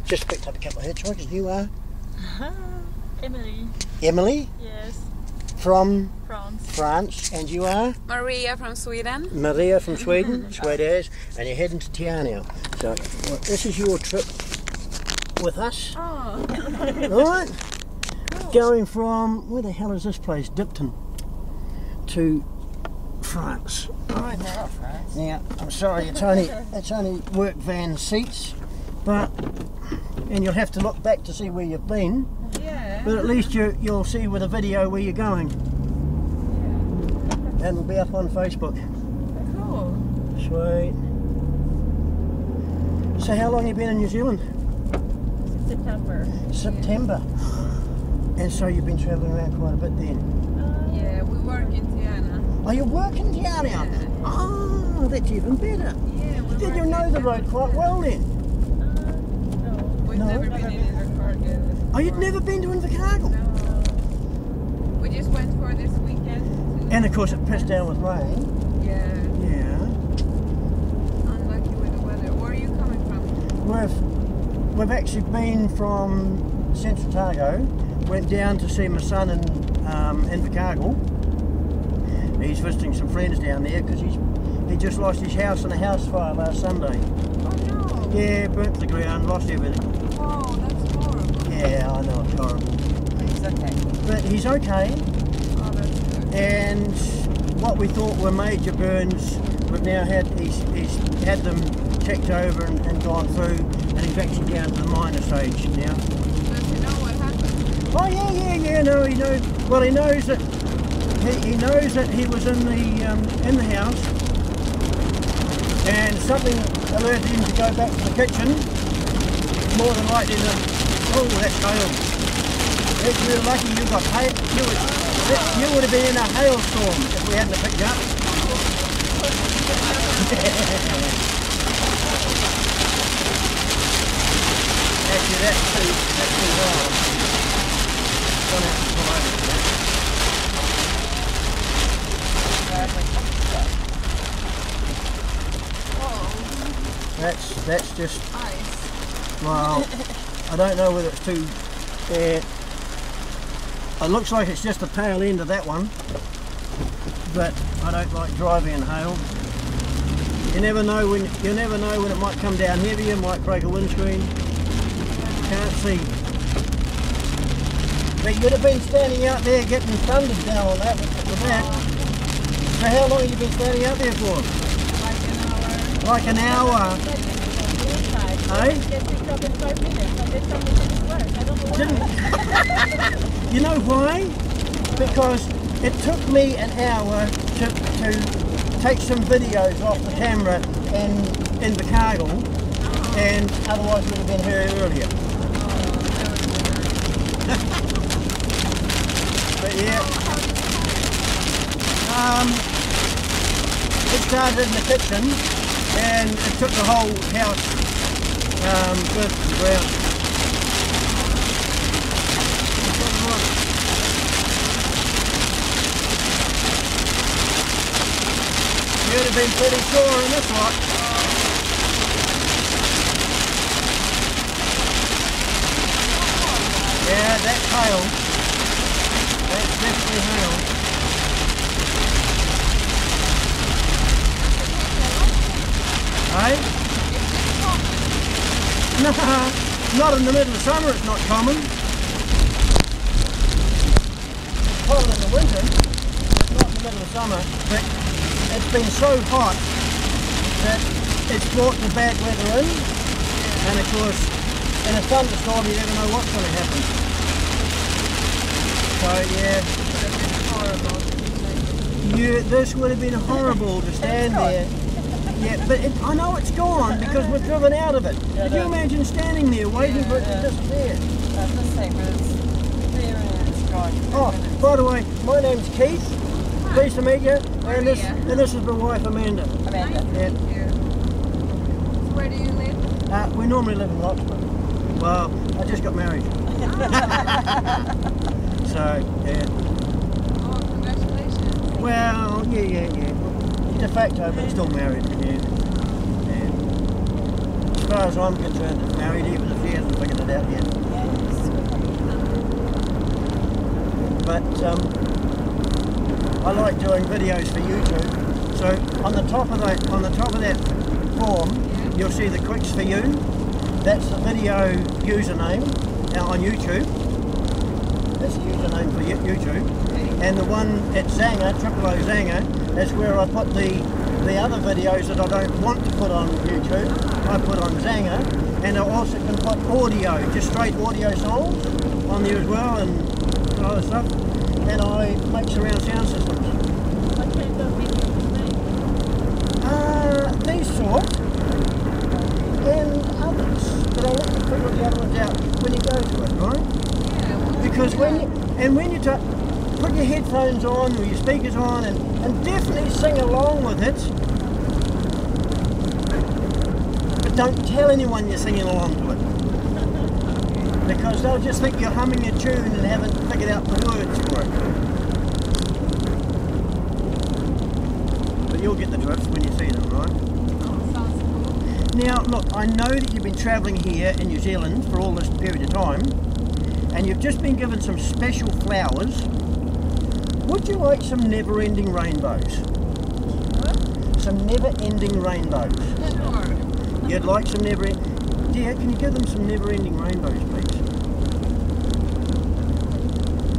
just picked up a couple of hitchhikers. You are? Emily. Emily? Yes. From? France. France. And you are? Maria from Sweden. Maria from Sweden, Swedish. And you're heading to Te Anua. So, well, this is your trip with us. Oh. Alright? Cool. Going from, where the hell is this place? Dipton to France. Alright. Now, I'm sorry, it's only work van seats, but, and you'll have to look back to see where you've been. Yeah. But at least you'll see with a video where you're going. Yeah. And it'll be up on Facebook. Cool. Sweet. So how long have you been in New Zealand? September. September. Yeah. And so you've been travelling around quite a bit then? Yeah, we work in Te Anua. Oh, you work in Te Anua? Yeah. Oh, that's even better. Yeah, we Did you know the road quite well then? No. We've never been in Invercargill. Oh, you'd never been to Invercargill? No. We just went for this weekend. And of course it pissed down with rain. Yeah. Yeah. Unlucky with the weather. Where are you coming from? We've actually been from Central Otago, went down to see my son in Invercargill. He's visiting some friends down there because he just lost his house in a house fire last Sunday. Oh no. Yeah, burnt to the ground, lost everything. Oh, that's horrible. Yeah, I know, it's horrible. He's okay. But he's okay. Oh, that's good. And what we thought were major burns, we've now he's had them checked over and gone through, and he's actually down to the minor stage now. Does he know what happened? Oh yeah, no, he knows. Well, he knows that he was in the house, and something alerted him to go back to the kitchen. More than likely, oh, that's hail. You're lucky you got hail. You would have been in a hailstorm if we hadn't picked you up. Actually, that's too wild. Gone out to come over to that. That's just Ice. well, I don't know whether it's too. It looks like it's just the tail end of that one, but I don't like driving in hail. You never know when it might come down heavy. It might break a windscreen. Can't see. But you'd have been standing out there getting thundered down on that with that. So how long have you been standing out there for? Like an hour. Like an hour. Eh? You know why? Because it took me an hour to take some videos off the camera in Invercargill, and otherwise we would have been here earlier. But yeah, it started in the kitchen, and it took the whole house burnt to the ground. You'd have been pretty sore in this lot. Yeah, that's hail. That's definitely hail. Hey? No, not in the middle of summer, it's not common. It's cold in the winter, but not in the middle of summer. But it's been so hot that it's brought the bad weather in, and of course in a thunderstorm you never know what's going to happen. So yeah, this would have been horrible to stand there. Yeah, but I know it's gone because we've driven out of it. Could you imagine standing there waiting for it to disappear? That's the same, but it's clear and it's gone. Oh, by the way, my name's Keith. Hi. Pleased to meet you. And this is my wife Amanda. Amanda. Yeah. Thank you. Where do you live? We normally live in Mossburn. Well, I just got married. So, yeah. Oh, congratulations. Well, yeah. De facto, but still married. Yeah. As far as I'm concerned, married, even if he hasn't figured it out yet. But I like doing videos for YouTube. So on the top of that form, you'll see the Quicks for You. That's the video username on YouTube. That's the username for YouTube. And the one at Zanga, O Zanga, is where I put the other videos that I don't want to put on YouTube. I put on Zanga, and I also can put audio, just straight audio songs on there as well, and other stuff. And I make surround sound systems. What kind of videos you make? These sort, and others. But I'll let you figure the other ones out when you go to it, right? Yeah. Because when you put your headphones on or your speakers on and definitely sing along with it, but don't tell anyone you're singing along to it, because they'll just think you're humming a tune and haven't figured out the words for it. But you'll get the drift when you see them, right? Oh, sounds cool. Now look, I know that you've been travelling here in New Zealand for all this period of time, and you've just been given some special flowers. Would you like some never-ending rainbows? What? Some never-ending rainbows. Sure. You'd like some never-ending... Dear, can you give them some never-ending rainbows, please?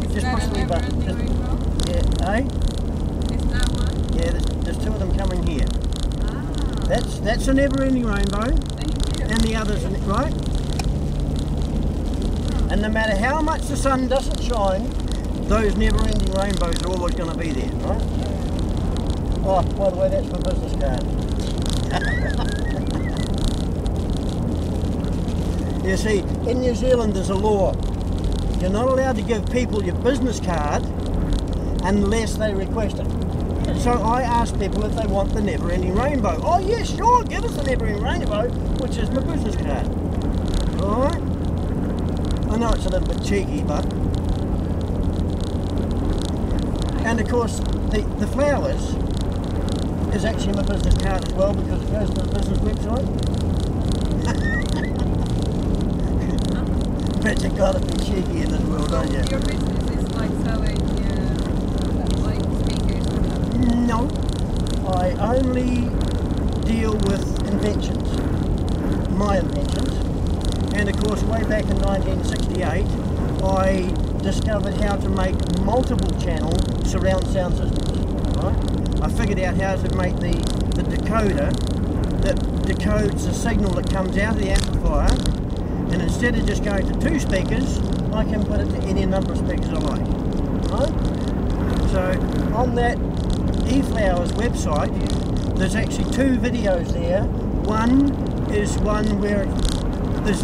Is Just that push a the button. never-ending rainbow? Yeah, eh? Is that one? Yeah, there's two of them coming here. Ah. That's a never-ending rainbow, Thank you. and the others, right? And no matter how much the sun doesn't shine, those never-ending rainbows are always going to be there, right? Oh, by the way, that's my business card. You see, in New Zealand there's a law. You're not allowed to give people your business card unless they request it. So I ask people if they want the never-ending rainbow. Oh yes, sure, give us the never-ending rainbow, which is my business card. Alright? I know it's a little bit cheeky, but... And of course, the flowers is actually my business card as well, because it goes to the business website. But you gotta be cheeky in this world, don't you? Your business is like selling like speakers? No, I only deal with inventions, my inventions. And of course, way back in 1968, I discovered how to make multiple channel surround sound systems, right? I figured out how to make the decoder that decodes the signal that comes out of the amplifier, and instead of just going to two speakers, I can put it to any number of speakers I like, right? So on that eFlowers website, there's actually two videos there. One is one where there's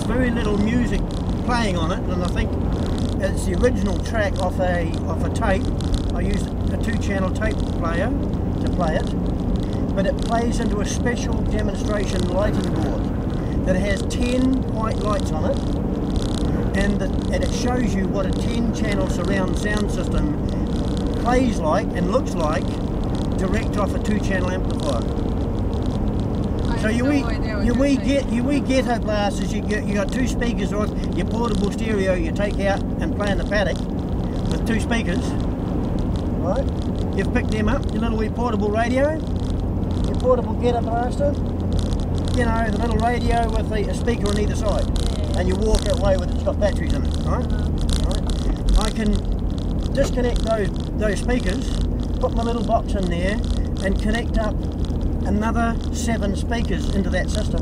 very little music playing on it, and I think it's the original track off a tape. I used a 2-channel tape player to play it, but it plays into a special demonstration lighting board that has 10 white lights on it, and it shows you what a 10-channel surround sound system plays like and looks like direct off a 2-channel amplifier. So your wee ghetto blasters, you got two speakers on your portable stereo you take out and play in the paddock with two speakers, right? You've picked them up, your little wee portable radio, your portable ghetto blaster, you know, the little radio with a speaker on either side, and you walk away with it's got batteries in it, right? Right? I can disconnect those speakers, put my little box in there, and connect up another 7 speakers into that system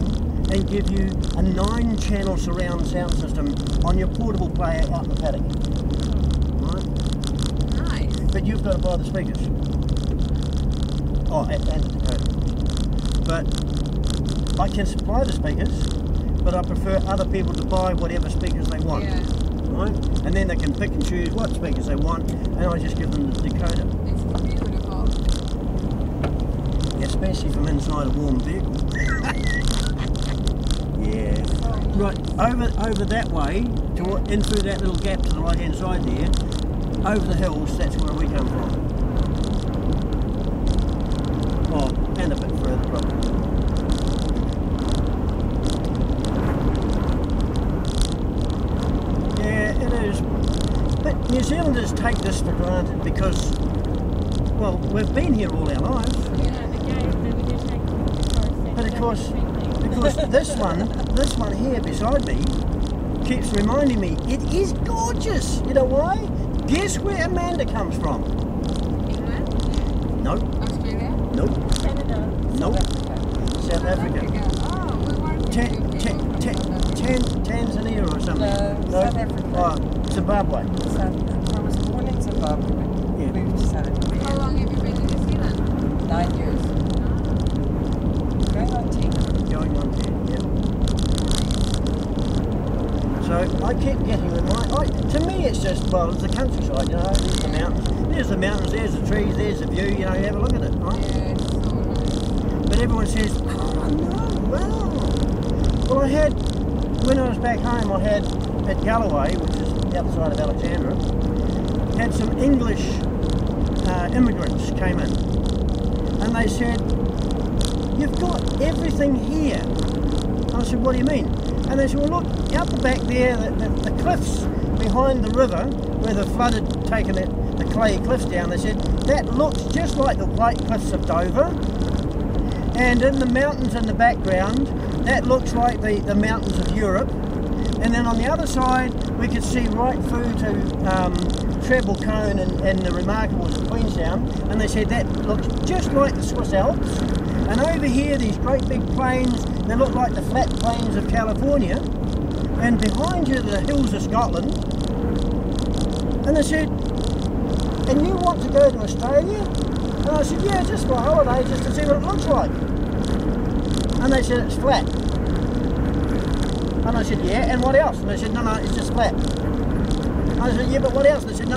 and give you a 9-channel surround sound system on your portable player out in the paddock. Right? Nice. But you've got to buy the speakers. Oh, and the decoder. But I can supply the speakers, but I prefer other people to buy whatever speakers they want. Yeah. Right? And then they can pick and choose what speakers they want, and I just give them the decoder. It's beautiful. Especially from inside a warm vehicle. Yeah. Right, over that way, in through that little gap to the right hand side there, over the hills, that's where we come from. Oh, and a bit further probably. New Zealanders take this for granted because, well, we've been here all our lives. Yeah, the guys that we did take before. But of course, this one here beside me keeps reminding me it is gorgeous. You know why? Guess where Amanda comes from? England? Nope. Australia? Nope. Canada. Nope. South Africa. Oh, we weren't Tanzania or something. No, South Africa. Oh, Zimbabwe. I was born in Zimbabwe, but Yeah. moved to South Africa. How long have you been in New Zealand? 9 years. Going on 10. Going on 10, yeah. So I keep getting them right. To me it's just, well, it's the countryside, you know, there's the mountains, there's the trees, there's the view, you know, you have a look at it, right? Yeah, it's so nice. But everyone says, oh no, wow. Well, when I was back home, I had at Galloway, which is outside of Alexandra, had some English immigrants came in. And they said, you've got everything here. I said, what do you mean? And they said, well look, out the back there, the cliffs behind the river, where the flood had taken the clay cliffs down, they said, that looks just like the white cliffs of Dover. And in the mountains in the background, that looks like the mountains of Europe. And then on the other side, we could see right through to Treble Cone and the Remarkables of Queenstown. And they said that looks just like the Swiss Alps. And over here, these great big plains, they look like the flat plains of California. And behind you, the hills of Scotland. And they said, and you want to go to Australia? And I said, yeah, just for a holiday, just to see what it looks like. And they said, it's flat. And I said, yeah, and what else? And they said, no, it's just flat. And I said, yeah, but what else? And they said, no,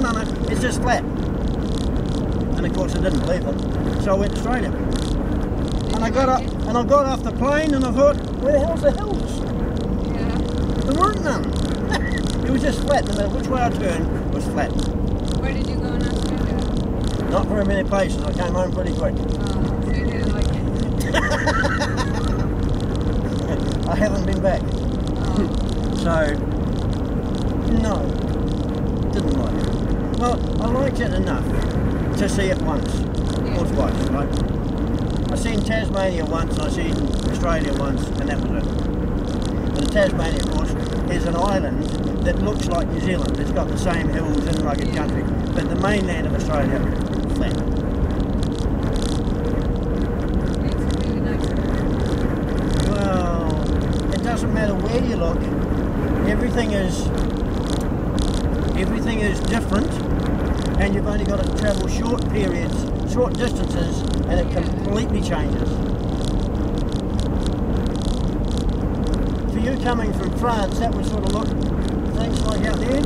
it's just flat. And of course I didn't believe them. So I went to Australia. And I got off the plane and I thought, where the hell's the hills? Yeah. There weren't none. It was just flat, no matter which way I turned, was flat. Where did you go in Australia? Not very many places, I came home pretty quick. Oh, so you didn't like it? I haven't been back. So, no, didn't like it. Well, I liked it enough to see it once, or twice, right? I seen Tasmania once, I seen Australia once, and that was it. And Tasmania, of course, is an island that looks like New Zealand. It's got the same hills and rugged country, but the mainland of Australia, flat. It's really nice. Well, it doesn't matter where you look. Everything is different, and you've only got to travel short periods, short distances, and it completely changes. For you coming from France, that would sort of look things like out there.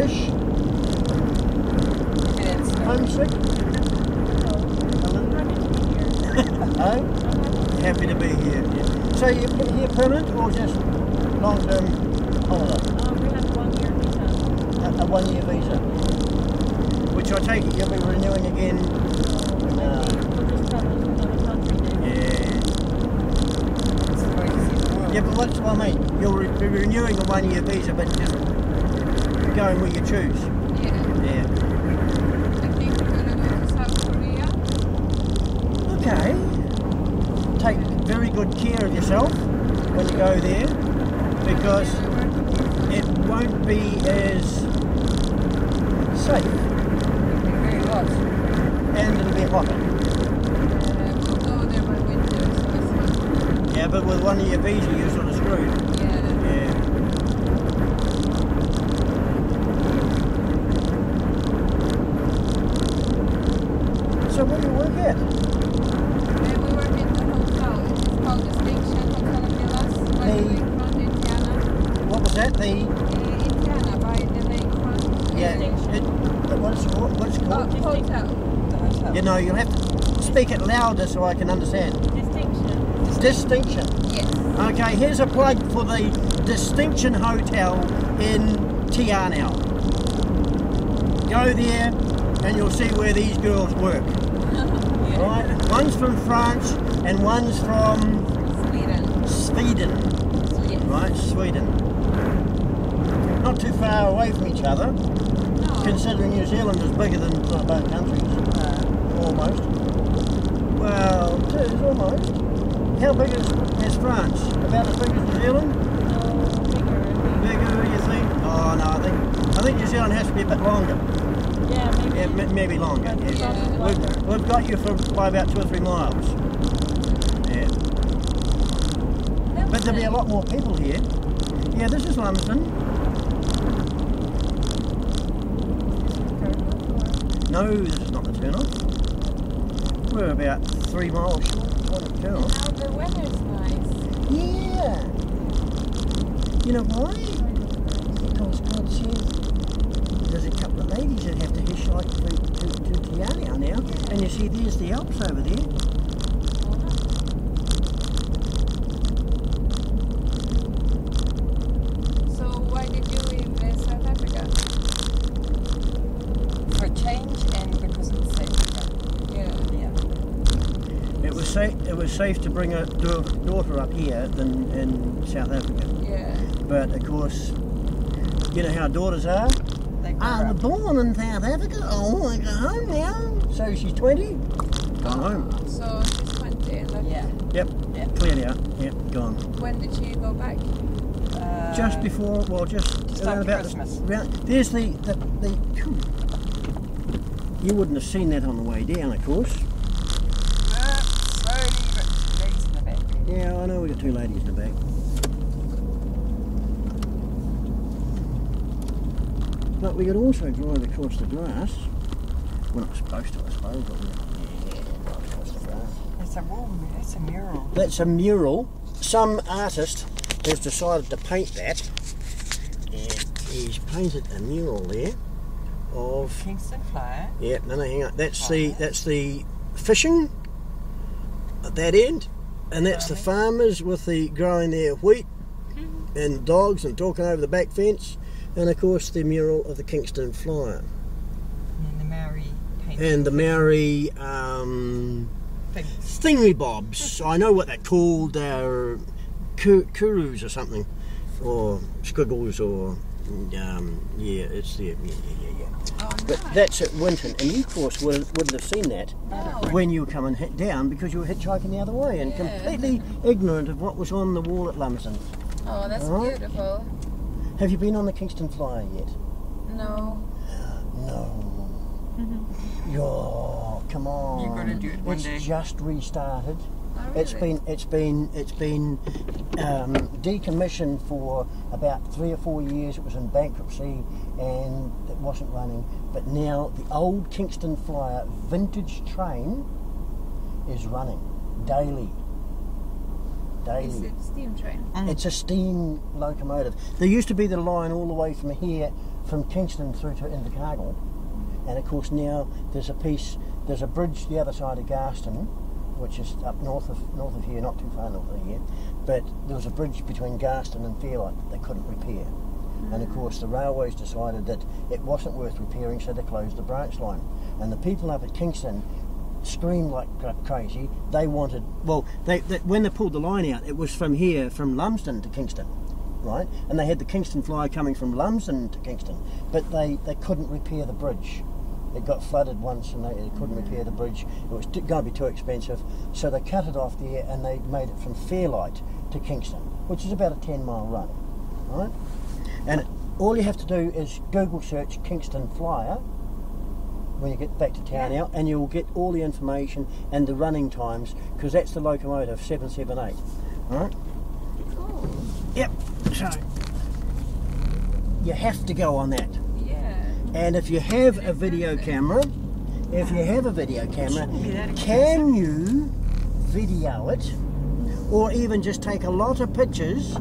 Ish. Homesick. Oh, happy to be here. Yeah. So you're here permanent or just long-term holiday? We have a 1-year visa. A 1-year visa, which I take it you'll be renewing again. We'll just travel to another country then. Yeah. Yeah, but what's what I mean? You'll be renewing a 1-year visa, but just going where you choose. Yeah. Yeah. I think we're gonna go to South Korea. Okay. Take very good care of yourself when you go there, because it won't be as safe Very hot. and it'll be hotter. We'll go there by winter, so that's fine. Yeah, but with 1-year visa you're sort of screwed. Yeah. Yeah. So where do you work at? We work in the hotel. It's called Distinction Hotel and Villas by the lakefront in Te Anua. What was that? In Te Anua by the lakefront. Yeah. What's it called? Hotel. The hotel. You know, you'll have to speak it louder so I can understand. Distinction. Distinction. Yes. Okay, here's a plug for the Distinction Hotel in Te Anua. Go there and you'll see where these girls work. Right? One's from France and one's from Sweden. Sweden. Yes. Right, Sweden. not too far away from each other, No. considering New Zealand is bigger than both countries. Almost. Well, it is almost. How big is France? About as big as New Zealand? No, bigger. Bigger, you think? Oh no, I think New Zealand has to be a bit longer. Yeah, maybe. Yeah, maybe longer. But it's Yeah. also longer. We've got you by about 2 or 3 miles. Yeah. But there'll be a lot more people here. Yeah, this is Lumsden. No, this is not the turn-off. We're about 3 miles short of the turn-off. Now the weather's nice. Yeah. You know why? Because God says there's a couple of ladies that have to hitchhike to Te Anua now. And you see there's the Alps over there. So why did you leave South Africa? For a change and because it's safe. Yeah. Yeah. It was safe to bring a daughter up here than in South Africa. Yeah. But of course, you know how daughters are. They grow I was up. born in South Africa. Oh, I go home now. So she's 20. Gone home. So she's 20. Like, Yeah. Yep. Yeah. Cleared out. Yep. Gone. when did she go back? Just before, well, just around after about Christmas. There's the. You wouldn't have seen that on the way down, of course. Slowly, but ladies in the back. Yeah, I know we got 2 ladies in the back. But we could also drive across the grass. We're not supposed to, I suppose, but yeah, drive across the grass. It's a mural. That's a mural. Some artist has decided to paint that, and he's painted a mural there of. Kingston Flyer. Yeah, no, hang on. That's the fishing at that end, and that's the farmers with the growing their wheat and dogs and talking over the back fence, and of course the mural of the Kingston Flyer And the Maori painting. and the Maori things. thingy bobs. I know what they're called. They're kurus or something, or squiggles, or yeah, it's the yeah. Oh, But that's at Winton, and you of course wouldn't have seen that no. when you were coming down because you were hitchhiking the other way and Yeah. completely ignorant of what was on the wall at Lumsden. Oh, that's Alright. beautiful. Have you been on the Kingston Flyer yet? No. No. Yo, come on. You're gonna do it one it's day. just restarted. Oh, It's really? been decommissioned for about 3 or 4 years. It was in bankruptcy and it wasn't running. But now the old Kingston Flyer vintage train is running daily. Is it steam train? It's a steam locomotive. There used to be the line all the way from here, from Kingston through to Invercargill, and of course now there's a bridge the other side of Garston, which is up north of here, not too far north of here, but there was a bridge between Garston and Fairlight that they couldn't repair. And of course the railways decided that it wasn't worth repairing, so they closed the branch line. And the people up at Kingston screamed like crazy. They wanted, well, they when they pulled the line out, it was from here, from Lumsden to Kingston, right? And they had the Kingston Flyer coming from Lumsden to Kingston, but they couldn't repair the bridge. It got flooded once and they couldn't repair the bridge. It was going to be too expensive, so they cut it off there and they made it from Fairlight to Kingston, which is about a 10-mile run, right? And all you have to do is Google search Kingston Flyer when you get back to town now, and you'll get all the information and the running times, because that's the locomotive 778, right? Cool. Yep, so you have to go on that. Yeah. And if you have a video camera, can you video it, or even just take a lot of pictures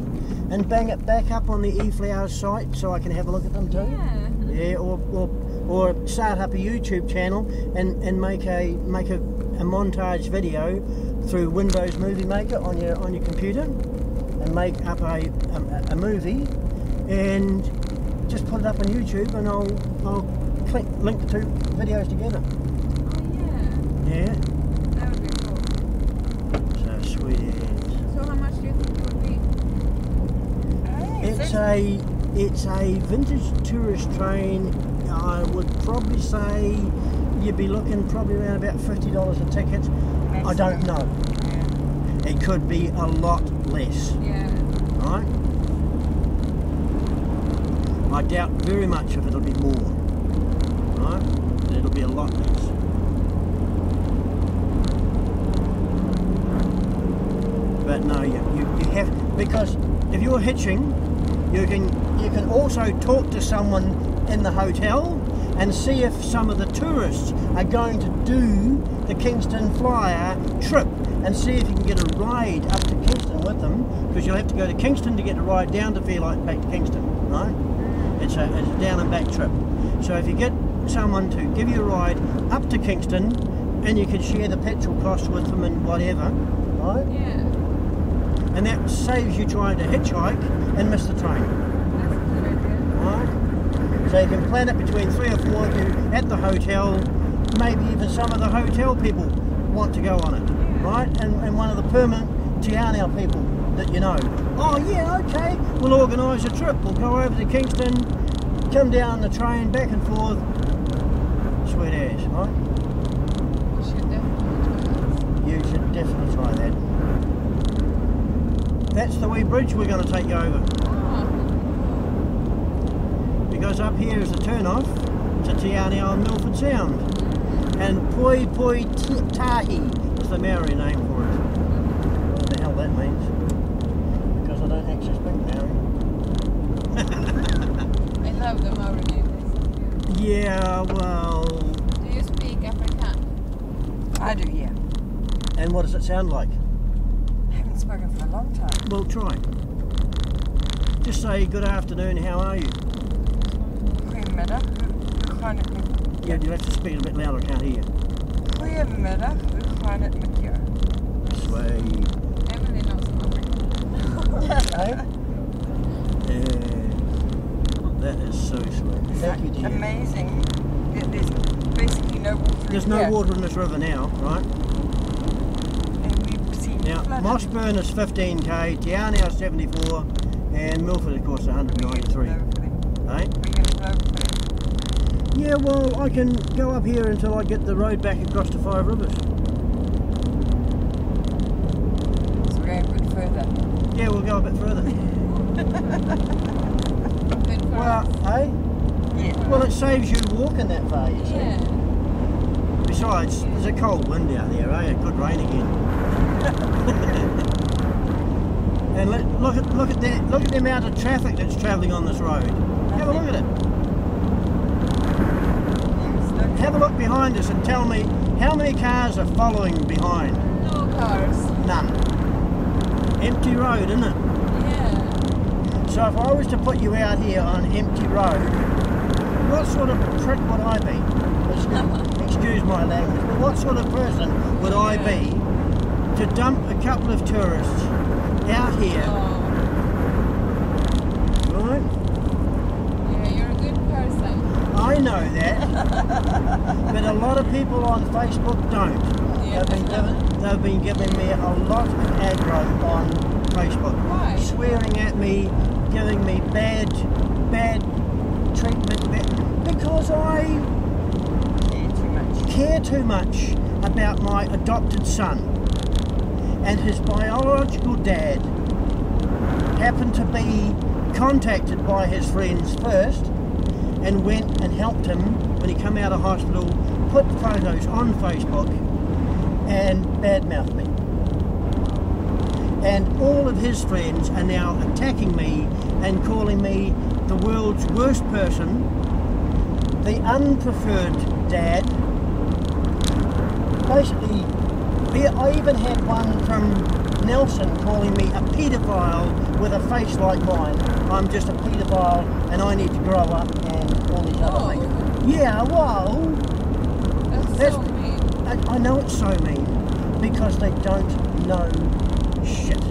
and bang it back up on the eFlowers site so I can have a look at them too? Yeah. Yeah, or start up a YouTube channel and make a montage video through Windows Movie Maker on your computer, and make up a movie and just put it up on YouTube, and I'll link the 2 videos together. Oh, yeah. Yeah. That would be cool. So sweet. So how much do you think it would be? It's a vintage tourist train. I would probably say you'd be looking probably around about $50 a ticket. I don't know. Yeah. It could be a lot less. Yeah. Right? I doubt very much if it'll be more. Right? It'll be a lot less. But no, you have, because if you're hitching, you can also talk to someone in the hotel and see if some of the tourists are going to do the Kingston Flyer trip, and see if you can get a ride up to Kingston with them, because you'll have to go to Kingston to get a ride down to Fairlight back to Kingston, right? It's a down and back trip. So if you get someone to give you a ride up to Kingston, and you can share the petrol costs with them and whatever, right? Yeah. And that saves you trying to hitchhike and miss the train. That's a good idea. Right? So you can plan it between 3 or 4 of you at the hotel. Maybe even some of the hotel people want to go on it, right? And one of the permanent Te Anua people that you know. Oh yeah, okay, we'll organise a trip. We'll go over to Kingston, come down the train, back and forth. Sweet ass, right? You should definitely try that. You should definitely try that. That's the wee bridge we're going to take you over. Oh. Because up here is the turn-off to Te Anua and Milford Sound. And Poi Poi Tahi is the Maori name for it. What the hell that means. Because I don't actually speak Maori. I love the Maori names. Yeah, well... Do you speak Afrikaans? I do, yeah. And what does it sound like? I haven't spoken for a long time. Well, try. Just say, good afternoon, how are you? Goedemiddag, hoe gaan het met Yeah, you'll have to speak a bit louder, I can't hear you. Goedemiddag, hoe gaat het met jou? Sweet. Emily knows Afrikaans. Hey? Yeah. That is so sweet. Thank you, dear. Amazing. There's basically no water. There's in no here. water in this river now, right? And we've seen Now, flooding. Mossburn is 15k, Te Anua 74, and Milford, of course, 193. We're Hey? going to blow for them. Yeah, well, I can go up here until I get the road back across to Five Rivers. So we're going a bit further. Yeah, we'll go a bit further. Good for Well, us. hey? Yeah. Well, it saves you walking that far, you see. Yeah. Besides, there's a cold wind out there, eh? It could rain again. And look at the amount of traffic that's travelling on this road. Have a look at it. Have a look behind us and tell me how many cars are following behind. No cars. None. Empty road, isn't it? Yeah. So if I was to put you out here on an empty road, what sort of prick would I be? Excuse my language, but what sort of person would I be to dump a couple of tourists out here, Oh. right? Yeah, you're a good person. I know that, but a lot of people on Facebook don't. Yeah. They've been giving me a lot of aggro on Facebook. Why? Swearing at me, giving me bad treatment, because I care too much about my adopted son. And his biological dad happened to be contacted by his friends first, and went and helped him when he came out of hospital, put photos on Facebook and badmouthed me. And all of his friends are now attacking me and calling me the world's worst person, the unpreferred dad. Basically, I even had one from Nelson calling me a paedophile with a face like mine. I'm just a paedophile and I need to grow up and all these other things. Yeah, well, That's so mean. I know it's so mean because they don't know shit.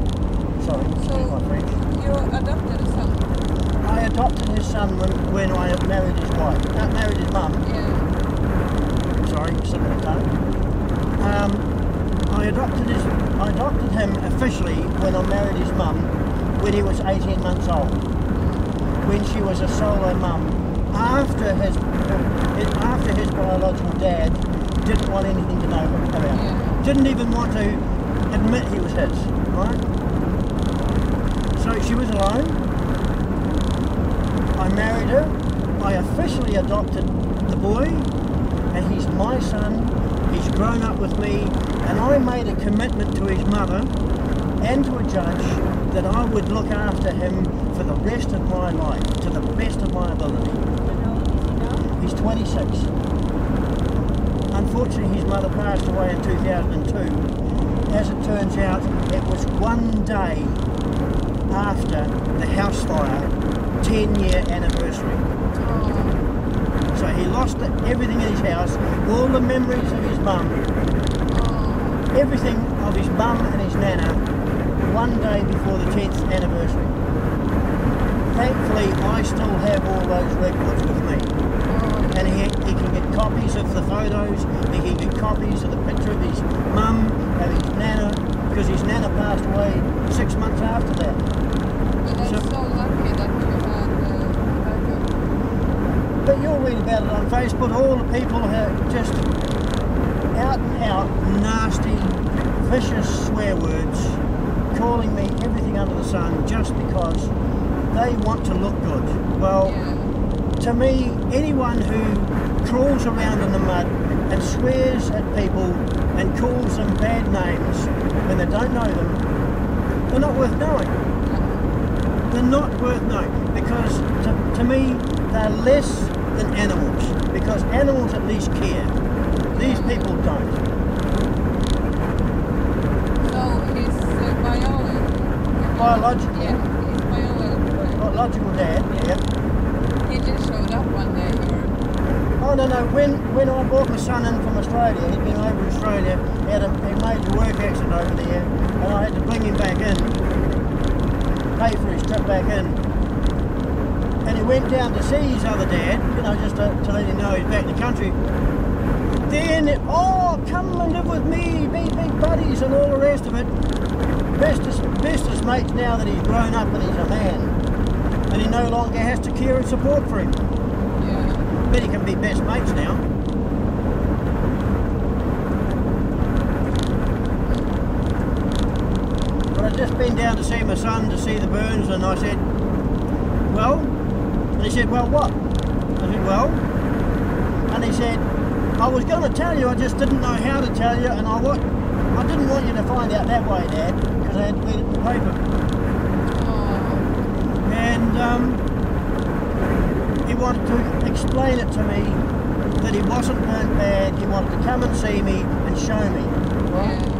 Sorry, excuse my French. You adopted a son. I adopted his son when I married his wife. Married his mum. Yeah. Sorry, slip of the tongue. I adopted him officially when I married his mum when he was 18 months old. when she was a solo mum, after his biological dad didn't want anything to know about it. Yeah. Didn't even want to admit he was his, right? So she was alone. I married her. I officially adopted the boy, and he's my son. He's grown up with me, and I made a commitment to his mother and to a judge that I would look after him for the rest of my life, to the best of my ability. And how old is he now? He's 26. Unfortunately, his mother passed away in 2002. As it turns out, it was one day after the house fire, 10-year anniversary. Oh. So he lost everything in his house, all the memories of his mum, Oh. everything of his mum and his nana, one day before the 10th anniversary. Thankfully, I still have all those records with me. Oh. And he can get copies of the photos, he can get copies of the picture of his mum and his nana, because his nana passed away 6 months after that. But that's so lucky that you had backup. But you'll read about it on Facebook, all the people have just out and out, nasty, vicious swear words, calling me everything under the sun just because they want to look good. Well, Yeah. to me, anyone who crawls around in the mud and swears at people and calls them bad names when they don't know them, they're not worth knowing. They're not worth knowing because to me, they're less than animals, because animals at least care. These people don't. So his Biological. Yeah, his Biological dad, yeah. He just showed up one day. Oh no, when I brought my son in from Australia, he'd been over in Australia, he had a major work accident over there, and I had to bring him back in, pay for his trip back in. And he went down to see his other dad, you know, just to let him know he's back in the country. Then, oh, come and live with me, be big buddies and all the rest of it. Bestest mates now that he's grown up and he's a man. And he no longer has to care and support for him. Yeah. But he can be best mates now. But I'd just been down to see my son to see the burns, and I said, well? And he said, well, what? I said, well? And he said, I was going to tell you, I just didn't know how to tell you, and I didn't want you to find out that way, Dad, because I had to read it in the paper. Oh. And he wanted to explain it to me that he wasn't burnt bad, he wanted to come and see me and show me. Right? Yeah.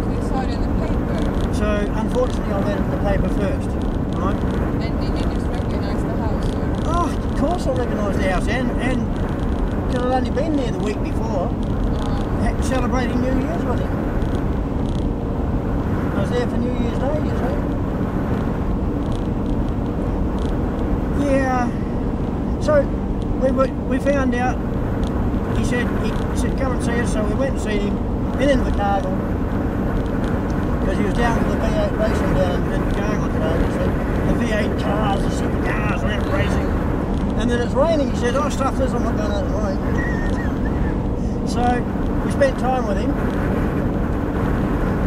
So you saw it in the paper. So unfortunately I read it in the paper first. Right? And did you just recognize the house? Or? Oh, of course I recognised the house, and because I'd only been there the week before, celebrating New Year's with him. I was there for New Year's Day, you see. Yeah. So we found out. He said come and see us. So we went and seen him in Invercargill because he was down with the V8 racing down in Invercargill today. He said the V8 cars, the super cars, were out racing. And then it's raining. He said, "Oh, stuff this. I'm not going out in the rain." So we spent time with him,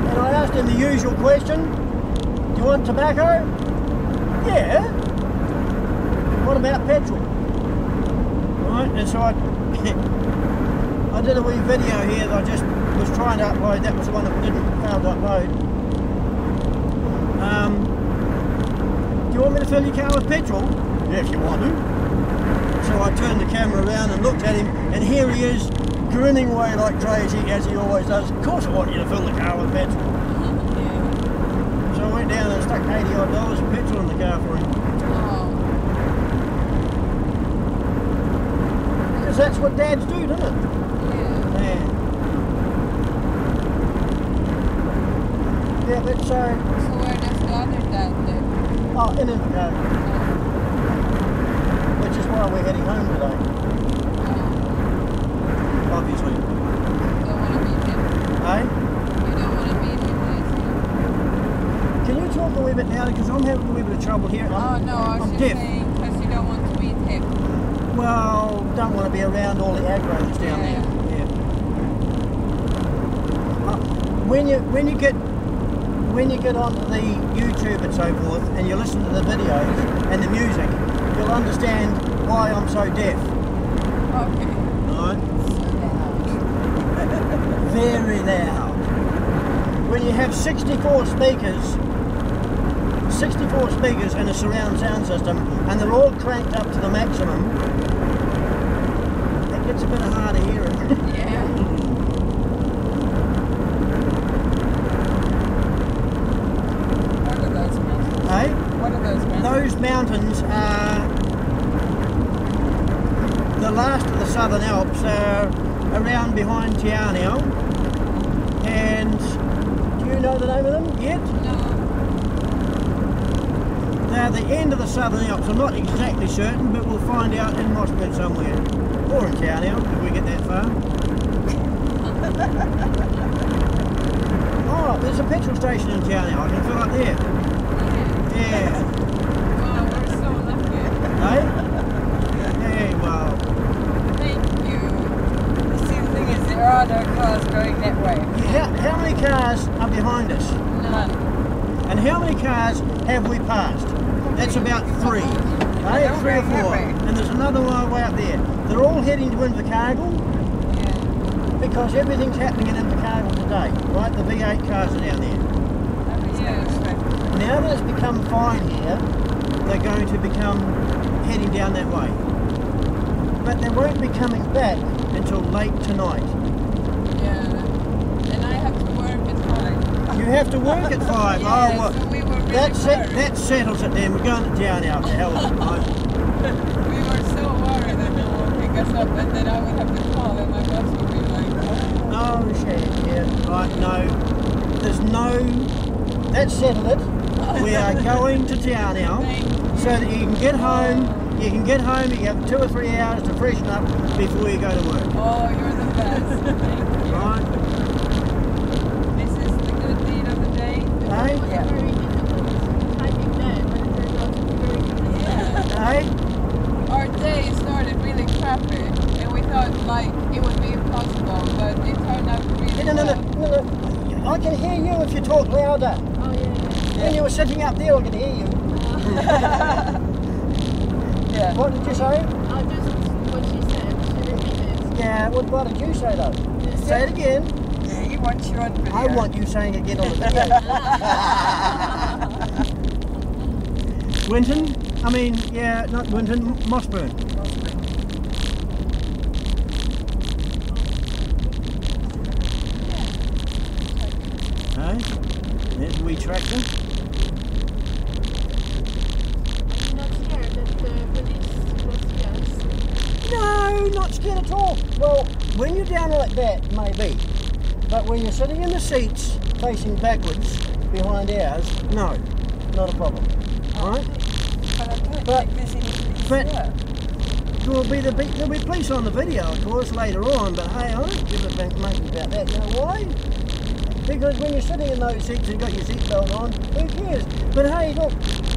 and I asked him the usual question: "Do you want tobacco?" "Yeah." "What about petrol?" Right, and so I did a wee video here that I just was trying to upload. That was the one that didn't fail to upload. Do you want me to fill your car with petrol? "Yeah, if you want to." So I turned the camera around and looked at him, and here he is, grinning away like crazy, as he always does. "Of course I want you to fill the car with petrol." Yeah. So I went down and stuck $80 odd of petrol in the car for him. Oh. Because that's what dads do, doesn't it? Yeah. Yeah. Yeah, but So where does the other dad live? oh, in Invercargill, which is why we're heading home today, obviously. Don't want to meet him. Hey? You don't want to meet him, I see. can you talk a wee bit louder, because I'm having a wee bit of trouble here. Oh no, I was I'm just deaf. saying because you don't want to be hip. Well, don't want to be around all the aggro that's down there. Yeah. When you get onto the YouTube and so forth, and you listen to the videos and the music, you'll understand why I'm so deaf. Okay. Right? Very loud. When you have 64 speakers in a surround sound system, and they're all cranked up to the maximum, it gets a bit hard of hearing. Yeah. What are those mountains? Hey? What are those mountains? Those mountains are the last of the Southern Alps, are around behind Te Anua. And do you know the name of them yet? No. They're the end of the Southern Alps. I'm not exactly certain, but we'll find out in Mossburn somewhere. Or in Te Anua, if we get that far. Oh, there's a petrol station in Te Anua. I can fill up there. Yeah. Wow, we're so lucky. Hey? Hey, well. Thank you. The same thing is there are no cars going that way. How many cars are behind us? None. And how many cars have we passed? That's about 3. Hey, don't 3 or go that 4. way. And there's another one way up there. They're all heading to Invercargill Yeah. because everything's happening in Invercargill today, right? The V8 cars are down there. Yeah. Now that it's become fine here, they're going to become heading down that way. But they won't be coming back until late tonight. Yeah. And I have to work at 5. You have to work at 5. Yeah, Oh, well, so we were really that worried. settles it then. We're going to town now. The hell with it, right? We were so worried that they would pick us up and then I would have to call and my boss would be like, Oh, shit, yeah, right, no. There's no... That's settled it. We are going to town now, so that you can get home, you have 2 or 3 hours to freshen up before you go to work. oh, you're the best. Thank you. Right? This is the good deed of the day. Hey? Yeah. Very difficult hiking day, but it turned out to be very good. Yeah. Hey? Our day started really crappy and we thought like it would be impossible, but it turned out really No. I can hear you if you talk louder. Oh yeah. When you were sitting up there, I could hear you. Yeah. What did you say? I just what she said. She repeated. Yeah, what did you say though? Say it again. Yeah, he wants you on video. I want you saying it again on the video. Winton? I mean, yeah, not Winton, Mossburn. Hey, there's a wee tractor. I'm not scared that the police will see us. No, not scared at all. Well, when you're down like that, maybe. But when you're sitting in the seats, facing backwards, behind ours, no, not a problem. Alright? But I don't But- think there's any police but- here. There'll be police on the video, of course, later on, but hey, I don't give a monkey about that. You know why? Because when you're sitting in those seats and you've got your seatbelt on, who cares? But hey, look,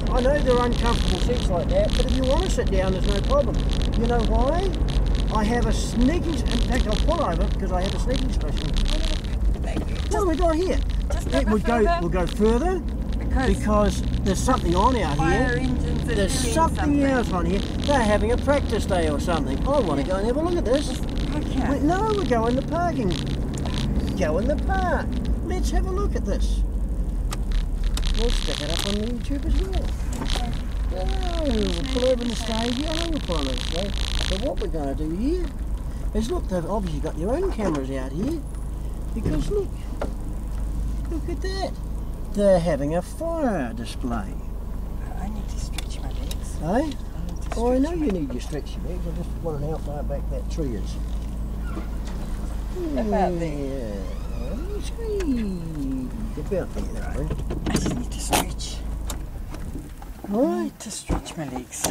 I know they're uncomfortable seats like that, but if you want to sit down, there's no problem. You know why? I have a sneaking... In fact, I'll pull over because I have a sneaking special. Thank you. What have we got here? Just We'll go further because there's something on out fire here. engines are There's doing something else on here. They're having a practice day or something. I want to go and have a look at this. Okay. No, we're going to parking. Go in the park. Let's have a look at this. We'll stick it up on the YouTube as well. Oh, we'll pull over in the stage. Yeah, we'll pull over in the stage. So what we're going to do here is look, they've obviously got their own cameras out here. Because look at that. They're having a fire display. I need to stretch my legs. Eh? Oh, I know you need your stretchy legs. I just want to know how far back that tree is. About there. Yeah. About there, I just need to stretch. I Right. need to stretch my legs.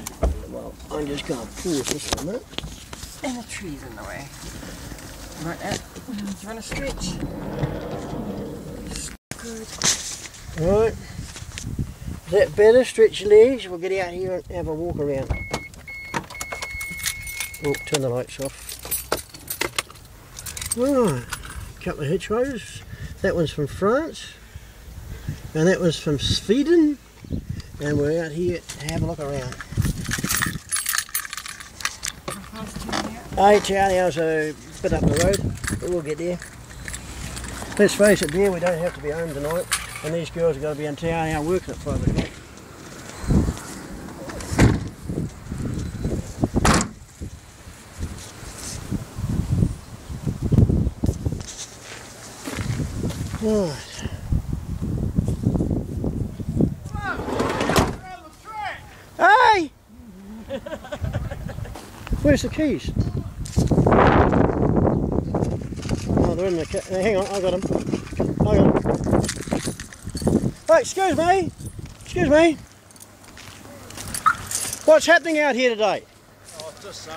Well, I'm just going to pause this for a minute. And the tree's in the way. Right now. Do you want to stretch? Good. Right. that better? Stretch your legs. We'll get out here and have a walk around. Oh, turn the lights off. Alright, a couple of hitchhikers. That one's from France. And that one's from Sweden. And we're out here to have a look around. Te Anawa's a bit up the road, but we'll get there. Let's face it, dear, we don't have to be home tonight, and these girls have got to be in Te Anawa working at 5 o'clock. Right. Hey! Where's the keys? Oh, they're in the car. Hang on, I got them. I got them. Hey, excuse me. Excuse me. What's happening out here today? Oh, just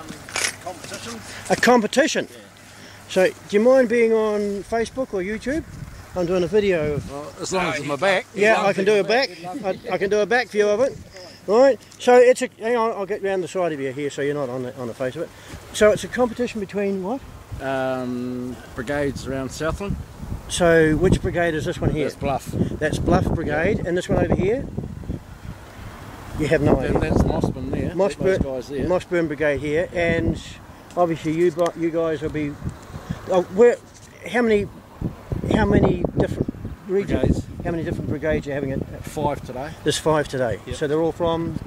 competition. A competition? Yeah. So, do you mind being on Facebook or YouTube? I'm doing a video of... Well, as long as it's my back. Yeah, I can do a back. I can do a back view of it. Right, so it's a... Hang on, I'll get round the side of you here so you're not on the face of it. So it's a competition between what? Brigades around Southland. So which brigade is this one here? That's Bluff. That's Bluff Brigade, and this one over here? You have no idea. That's Mossburn there. Mossburn, guys there. Mossburn Brigade here, and obviously you guys will be... Oh, where? How many different regions? Brigades. How many different brigades are you having at? 5 today. There's 5 today. Yep. So they're all from?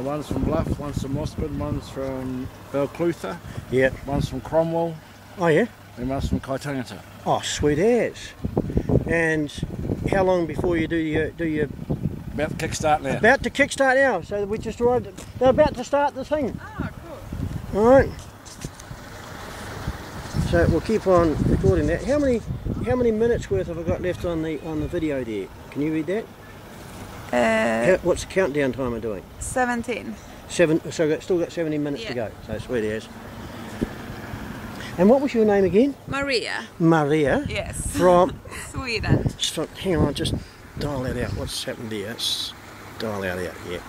One's from Bluff, one's from Mossburn, one's from Belclutha, Yeah. one's from Cromwell, Oh yeah? and one's from Kaitangata. Oh, sweet as. And how long before you do your About to kickstart now. About to kickstart now. So we just arrived. They're about to start the thing. Oh, cool. All right. So we'll keep on recording that. How many minutes worth have I got left on the video there? Can you read that? What's the countdown time I'm doing? 17. 7. So I've still got 70 minutes to Yeah. go. So sweet as. And what was your name again? Maria. Maria. Yes. From. Sweden. Hang on, just dial that out. What's happened here? Let's dial that out. Yeah.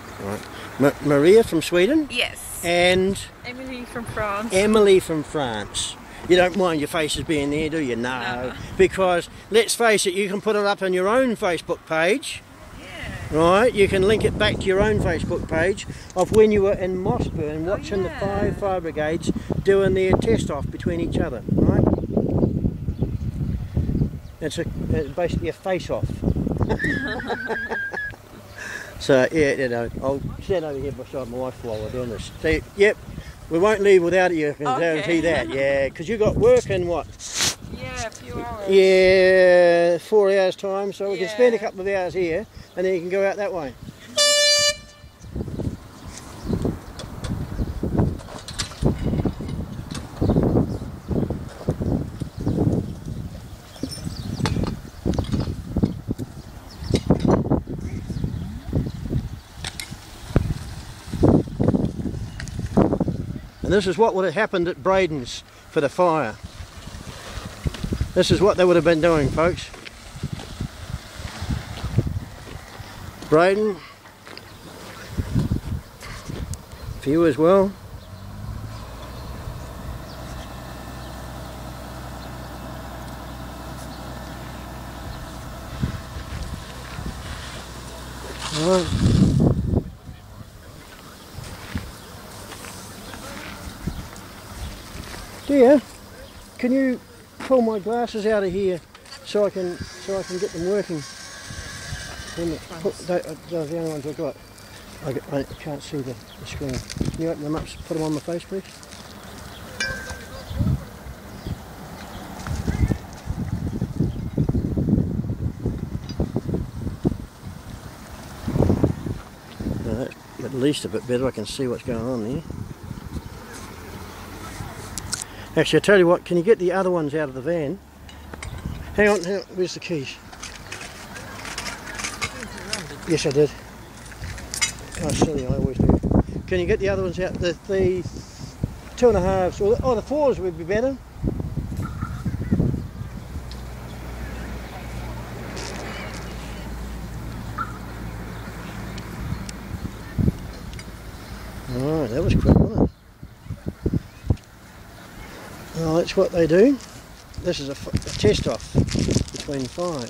Right. Maria from Sweden. Yes. And Emily from France. Emily from France. You don't mind your faces being there, do you? No. No. Because, let's face it, you can put it up on your own Facebook page. Yeah. Right? You can link it back to your own Facebook page of when you were in Mossburn watching the yeah. 5 fire brigades doing their test-off between each other. Right? It's basically a face-off. So, yeah, you know, I'll stand over here beside my wife while we're doing this. So, yep. We won't leave without you, I can guarantee that, yeah, because you got work in what? Yeah, a few hours. Yeah, 4 hours time, so we can Yeah. spend a couple of hours here and then you can go out that way. And this is what would have happened at Braydon's for the fire. This is what they would have been doing, folks. Braydon. For you as well. All right. Dear, can you pull my glasses out of here so I can get them working? Those are the only ones I've got. I can't see the screen. Can you open them up, put them on my face, please? Now that's at least a bit better. I can see what's going on there. Actually, I tell you what, can you get the other ones out of the van? Hang on, where's the keys? Yes, I did. Oh, silly, I always do. Can you get the other ones out? The 2.5s, or the 4s would be better. Alright, that was quick, wasn't it? Well, that's what they do. This is a test off between 5.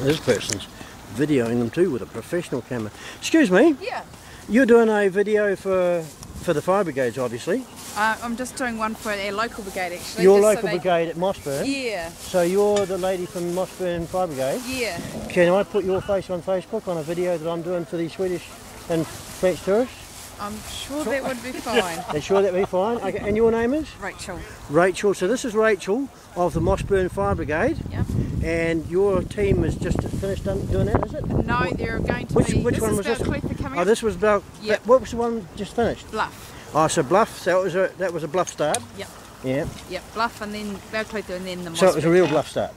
This person's videoing them too with a professional camera. Excuse me? Yeah. You're doing a video for the fire brigades, obviously. I'm just doing one for our local brigade, actually. Your just local so they... brigade at Mossburn? Yeah. So you're the lady from Mossburn Fire Brigade? Yeah. Can I put your face on Facebook on a video that I'm doing for the Swedish and French tourists? I'm sure that would be fine. Are sure that'd be fine? Okay. And your name is? Rachel. Rachel. So this is Rachel of the Mossburn Fire Brigade. Yep. And your team is just finished doing that, is it? No, they're going to be... Which one was this? Coming Oh, this was about... Yep. What was the one just finished? Bluff. Oh, so Bluff. So that was a Bluff start? Yep. Yeah. Yep, Bluff and then Belclutha and then the So it was a real Mossburn. Bluff start?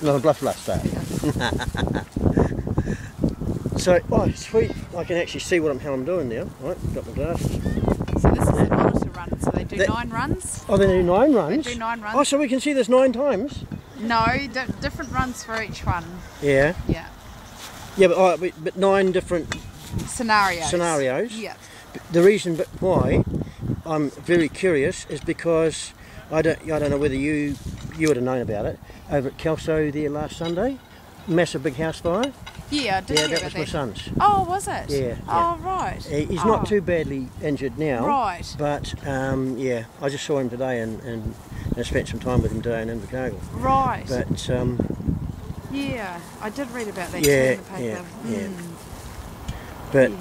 Not a Bluff start? So, oh sweet, I can actually see how I'm doing now. Right, got my glasses. So this is a monitor run, so they do 9 runs. Oh, they do 9 runs? They do 9 runs. Oh, so we can see this 9 times? No, different runs for each one. Yeah. Yeah. Yeah, but 9 different Scenarios. Yeah. The reason why I'm very curious is because I don't know whether you would have known about it over at Kelso there last Sunday. Massive big house fire. Yeah, I did hear that about was my son's. Oh, was it? Yeah. Oh, right. He's not too badly injured now. Right. But yeah, I just saw him today and spent some time with him today in Invercargill. Right. But yeah, I did read about that yeah, too in the paper. yeah. But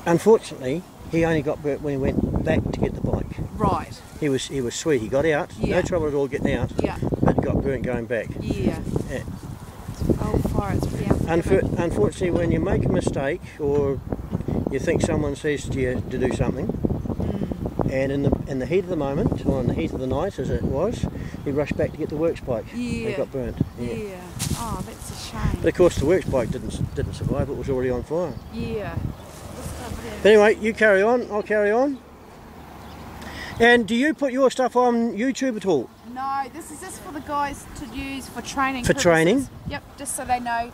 unfortunately, he only got burnt when he went back to get the bike. Right. He was sweet. He got out. Yeah. No trouble at all getting out. Yeah. But got burnt going back. Yeah. Yeah. Oh, fire! It's pretty unforgiving. Unfortunately, when you make a mistake or you think someone says to you to do something, and in the heat of the moment or in the heat of the night, as it was, he rushed back to get the works bike. Yeah. He got burnt. Yeah. Oh, that's a shame. But of course, the works bike didn't survive. It was already on fire. Yeah. But anyway, you carry on. I'll carry on. And do you put your stuff on YouTube at all? No, this is just for the guys to use for training. For training? Yep, just so they know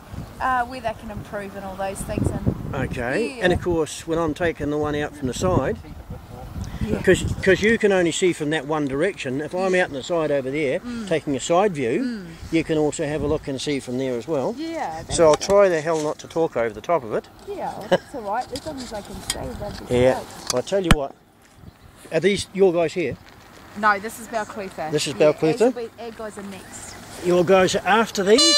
where they can improve and all those things. And Okay. yeah. And of course, when I'm taking the one out from the side, Yeah. because you can only see from that one direction. If I'm out on the side over there, taking a side view, you can also have a look and see from there as well. Yeah. So I'll try the hell not to talk over the top of it. Yeah, well, that's all right. As long as I can see, that'd be Yeah. great. I'll tell you what. Are these your guys here? No, this is Belclutha. This is Belclutha? Our guys are next. Your guys are after these?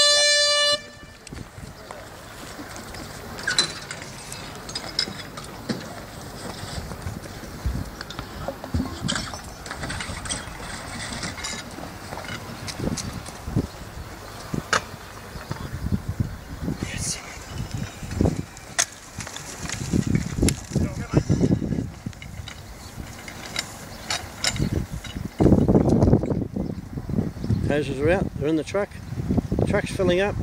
Hoses are out, they're in the truck. The truck's filling up.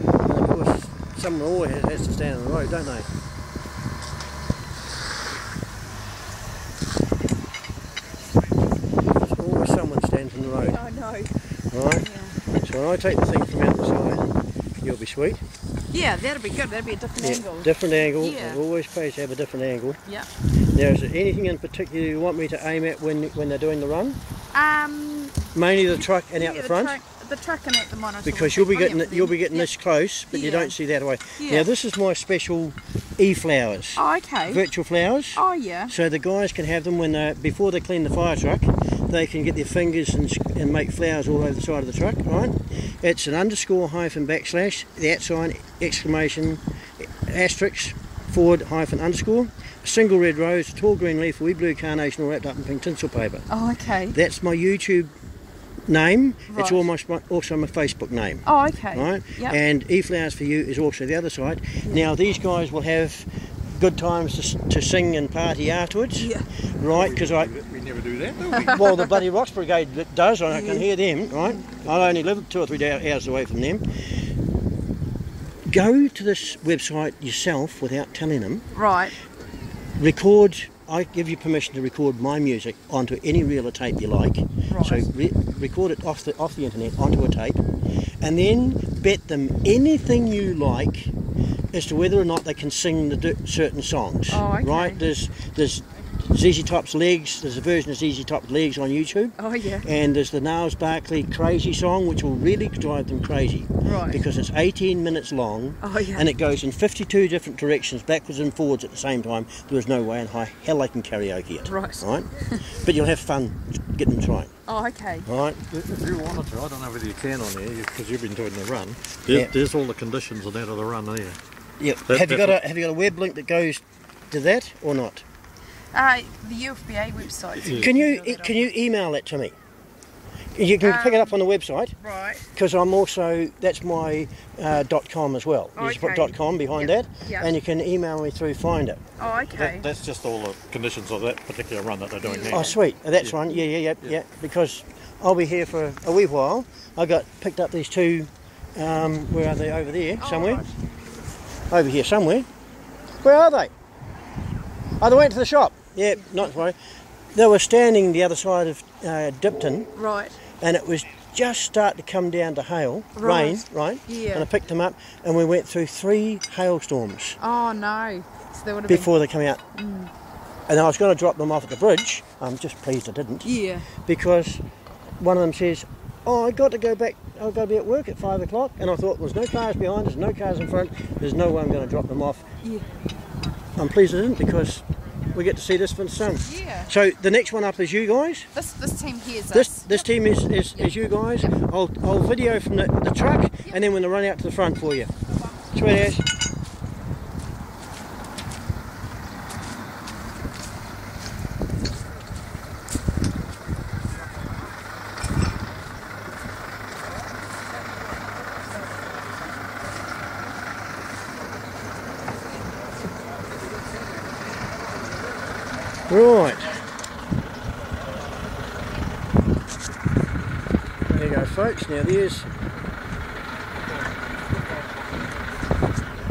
And of course, someone always has to stand on the road, don't they? There's always someone stands on the road. Oh, no. Right? Yeah. So when I take the thing from out the side, you'll be sweet. Yeah, that'd be good. That'd be a different angle. Different angle. Yeah. It always pays to have a different angle. Yeah. Now, is there anything in particular you want me to aim at when they're doing the run? Mainly the truck and out the front? The truck and out the monitor. Because you'll be getting this close, but you Yeah. don't see that away. Yeah. Now this is my special e-flowers, Oh, okay. virtual flowers. Oh, yeah. So the guys can have them before they clean the fire truck. They can get their fingers and make flowers all over the side of the truck. Right? It's an underscore hyphen backslash, the @ sign, exclamation, asterisk, forward hyphen underscore, a single red rose, a tall green leaf, a wee blue carnation all wrapped up in pink tinsel paper. Oh, okay. That's my YouTube name. It's Right. also my Facebook name. Oh, okay. Right? Yep. And e-flowers for you is also the other side. Now these guys will have good times to sing and party afterwards. Yeah. Right? Because We never do that, do we? well, the bloody Rocks Brigade does. I can hear them. Right? I only live 2 or 3 hours away from them. Go to this website yourself without telling them. Right. Record. I give you permission to record my music onto any reel or tape you like. So record it off the internet onto a tape, and then bet them anything you like as to whether or not they can sing certain songs. Oh, okay. Right? There's ZZ Top's Legs. There's a version of ZZ Top's Legs on YouTube. Oh yeah. And there's the Niles Barkley Crazy song, which will really drive them crazy. Right. Because it's 18 minutes long. Oh yeah. And it goes in 52 different directions, backwards and forwards at the same time. There's no way in hell they can karaoke it. Right. Right? But you'll have fun getting them trying. Oh, okay. Right? If you wanted to, I don't know whether you can on there because you've been doing the run. Yeah. There's all the conditions and that of the run there. Yep. Have you got a web link that goes to that or not? The UFBA website. Yeah. Can you email that to me? You can pick it up on the website. Right. Because I'm also, that's my .com as well. You just put .com behind that, and you can email me through Finder. Oh, okay. That's just all the conditions of that particular run that they're doing now. Oh, sweet. That's one. Yeah. Because I'll be here for a wee while. I got picked up these two. Where are they? Over there somewhere. Right. Over here somewhere. Where are they? Oh, they went to the shop. Yeah, not to worry. They were standing the other side of Dipton. Right. And it was just starting to come down to hail, rain, right? Yeah. And I picked them up, and we went through 3 hailstorms Oh no. So they would have before they come out. And I was going to drop them off at the bridge. I'm just pleased I didn't. Yeah. Because one of them says, "Oh, I got to go back. I've got to be at work at 5 o'clock." And I thought, there's no cars behind, there's no cars in front, there's no way I'm going to drop them off. Yeah. I'm pleased I didn't, because we get to see this for the sun. Yeah. So the next one up is you guys. This team here is us. This team is you guys. I'll video from the truck, and then when they run out to the front for you. Sweet as. Right. There you go, folks. Now there's.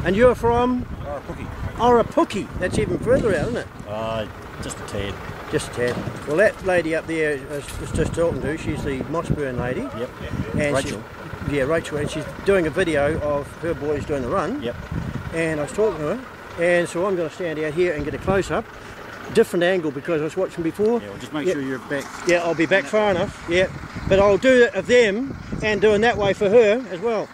And you're from? Oropuki. That's even further out, isn't it? Just a tad. Just a tad. Well, that lady up there I was just talking to, she's the Mossburn lady. Yep. And Rachel. Rachel, and she's doing a video of her boys doing the run. Yep. And I was talking to her, and so I'm going to stand out here and get a close-up. Different angle because I was watching before. Yeah, well, just make sure you're back. Yeah, I'll be back far enough. Yeah, but I'll do it of them and doing that way for her as well.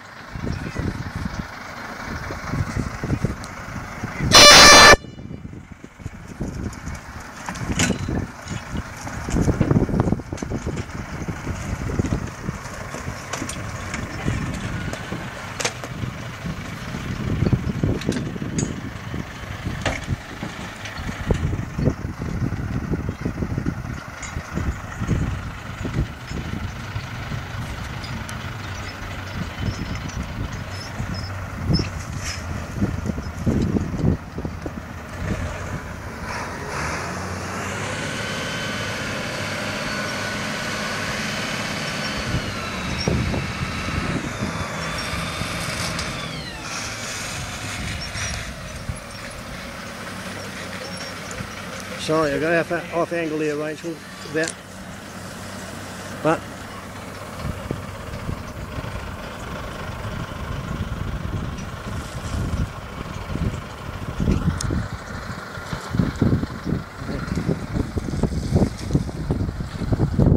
Sorry, I got off angle there, Rachel. But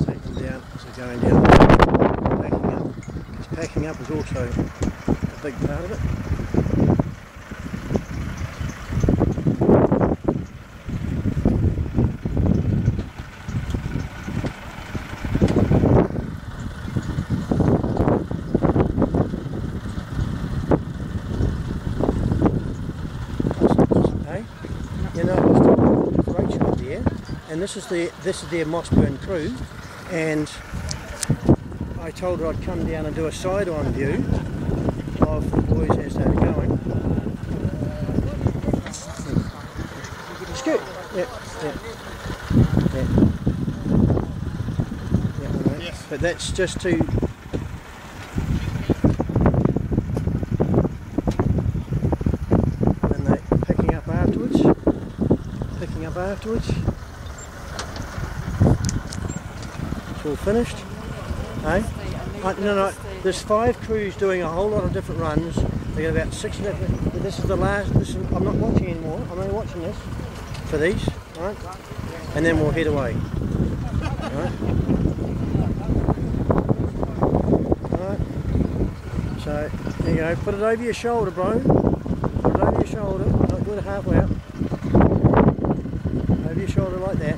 take them down as they're going down. Packing up. Because packing up is also a big part of it. And this is their Mossburn crew, and I told her I'd come down and do a side-on view of the boys as they were going. Scoot. Yep. Right. Yes. But that's just to. And they're picking up afterwards. it's all finished. Hey? No, there's 5 crews doing a whole lot of different runs. They got about 6 different. This is the last. I'm not watching anymore. I'm only watching this for these, right? And then we'll head away. Right? Right. So there you go. Put it over your shoulder, bro. Put it over your shoulder. Don't do it halfway up. Over your shoulder like that.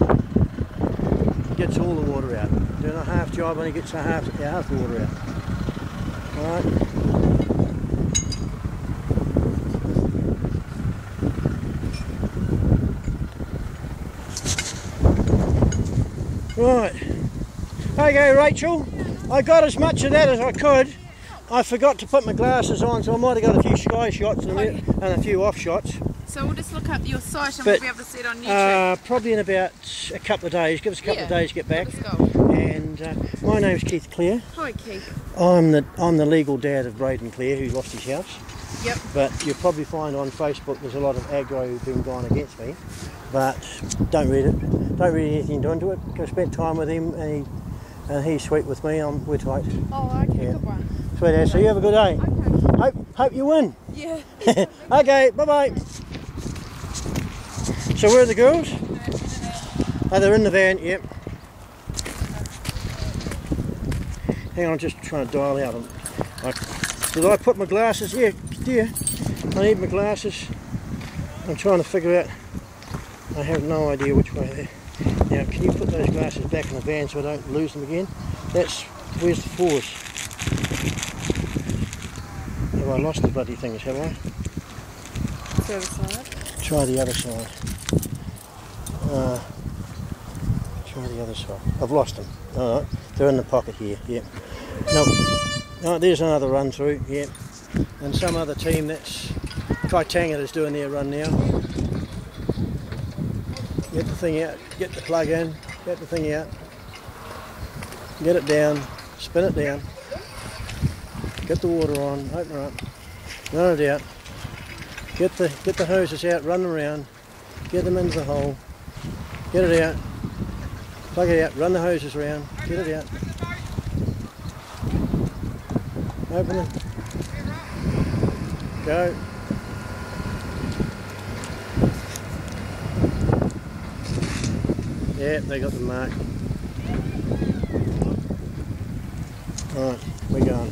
Gets all the water out. Doing a half job only gets half the water out. Alright. Right. Okay, Rachel. I got as much of that as I could. I forgot to put my glasses on, so I might have got a few sky shots and a few off shots. So we'll just look up your site and we'll be able to see it on YouTube. Probably in about a couple of days. Give us a couple of days to get back. Let's go. And my name's Keith Clare. Hi, Keith. I'm the legal dad of Braydon Clare, who lost his house. Yep. But you'll probably find on Facebook there's a lot of aggro being gone against me. But don't read it. Don't read anything into it. I spent time with him and he's sweet with me. We're tight. Oh, okay, good one. Sweet as. So you have a good day. Okay. Hope you win. Yeah. Okay, bye-bye. So where are the girls? Oh, they're in the van, yep. Hang on, I'm just trying to dial out. Did I put my glasses? Yeah, dear. I need my glasses. I'm trying to figure out. I have no idea which way they're. Now, can you put those glasses back in the van so I don't lose them again? Where's the 4s? Have I lost the bloody things, have I? The other side. Try the other side. Try the other side. I've lost them. Alright, they're in the pocket here, yep. No, there's another run through, yep. And some other team that's Titanic is doing their run now. Get the thing out, get the plug in, get the thing out, get it down, spin it down, get the water on, open her up, run it out, get the hoses out, run them around, get them into the hole, get it out, plug it out, run the hoses around, get it out, open it, go. Yeah, they got the mark. Right, we're going.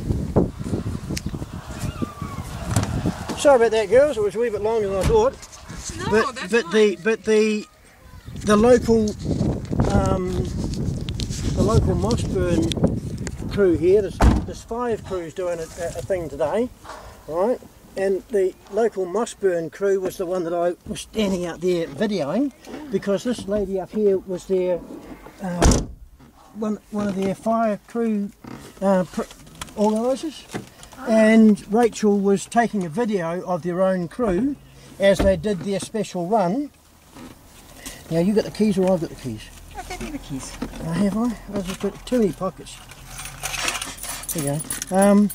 Sorry about that, girls. It was a wee bit longer than I thought. No, The local Mossburn crew here. There's 5 crews doing a thing today, right? And the local Mossburn crew was the one that I was standing out there videoing, because this lady up here was their one of their fire crew organisers, and Rachel was taking a video of their own crew as they did their special run. Now, you got the keys or I've got the keys? I gave you the keys. Have I? I've just got too many pockets. There you go.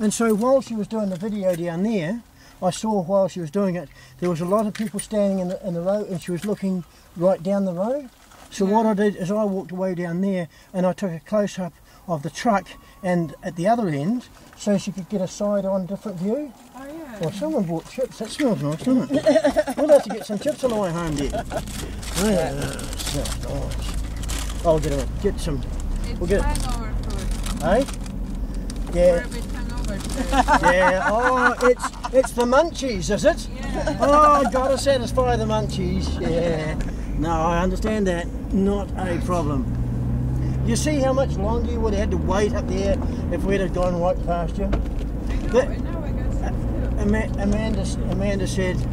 And so while she was doing the video down there, I saw while she was doing it, there was a lot of people standing in the road, and she was looking right down the road. So what I did is I walked away down there and I took a close-up of the truck and at the other end, so she could get a side-on different view. Oh yeah. Well, someone bought chips. That smells nice, doesn't it? We'll have to get some chips on the way home, dear. Smells nice. I'll get some. It's We'll get hangover food. Hey? We're Yeah. a bit hangover today. Yeah. Oh, it's the munchies, is it? Yeah. Oh, gotta satisfy the munchies. Yeah. No, I understand that. Not a problem. You see how much longer you would have had to wait up there if we'd have gone right past you? I know, and now I got some food. Amanda said